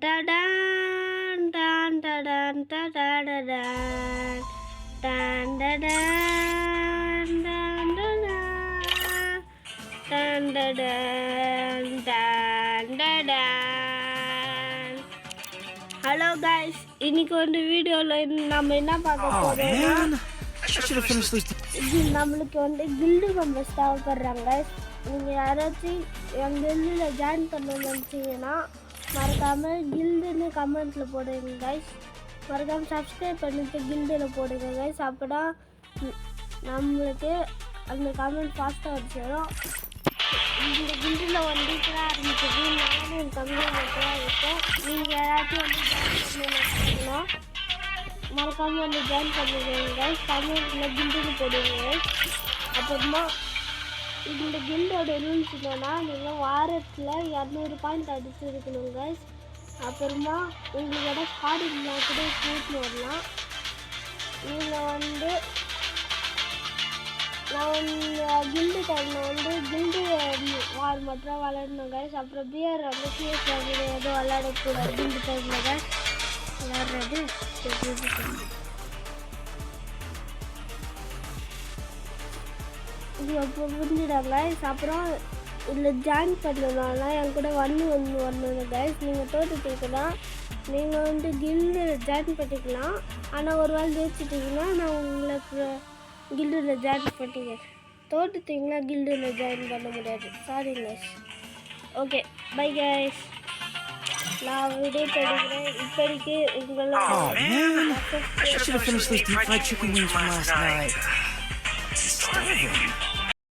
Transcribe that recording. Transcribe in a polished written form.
Don டான் டான் டான் டான் டான். ஹலோ கைஸ், இன்னைக்கு வந்து வீடியோவில் நம்ம என்ன பார்க்க போறோம்னா நம்மளுக்கு வந்து கில்டு மெம்பர்ஸ் தேவைப்படுறாங்க. நீங்கள் யாராச்சும் என் கில்டில் ஜாயின் பண்ணணும்னு நினச்சிங்கன்னா மறக்காமல் கில்டுன்னு கமெண்ட்டில் போடுங்க கைஸ். மறக்காமல் சப்ஸ்கிரைப் பண்ணிட்டு கில்டில் போடுங்க கைஸ். அப்போ தான் நம்மளுக்கு அந்த கமெண்ட் ஃபாஸ்ட்டாக வச்சிடும். இந்த கில்டில் வந்துட்டுலாம் ஆரம்பிச்சது நானும் என் தம்பி மட்டும் இருக்கோம். நீங்கள் யாராச்சும் வந்து ஜாயின் பண்ணணும்னா மறக்காமல் வந்து ஜாயின் பண்ணிடுங்க கைஸ். கமெண்ட்டில் கில்டுன்னு போடுங்க கைஸ். அப்புறமா இந்த கில்டோட ரூல்ஸ் என்னன்னா, நீங்கள் வாரத்தில் 200 பாயிண்ட் அடிச்சுருக்கணும் கைஸ். அப்புறமா உங்களோட கார்டு இருந்தால் கூட கூட்டின்னு வரலாம். நீங்கள் வந்து நான் கில்டு டைமில் வந்து கில்டு வார் மட்டும் விளையாடணும் கைஸ். அப்புறம் பியர் வந்து சிஎஸ் எதுவும் விளையாடக்கூடாது கில்டு டைமில் கைஸ். விளையாடுறது இது அப்போ புரிஞ்சிடாங்க கைஸ். அப்புறம் இதில் ஜாயின் பண்ணணும்னா என் கூட வரணும் கைஸ். நீங்கள் தோற்றுட்டீங்கன்னா நீங்கள் வந்து கில்டு ஜாயின் பண்ணிக்கலாம். ஆனால் ஒரு வேளை ஜெயிச்சிட்டிங்கன்னா நான் உங்களுக்கு கில்டில் ஜாயின் பண்ணிக்கிறேன். தோற்றுட்டிங்கன்னா கில்டில் ஜாயின் பண்ண முடியாது. Sorry guys. Okay bye guys. நான் வீடியோ படிக்கிறேன். இப்படிக்கு உங்களோட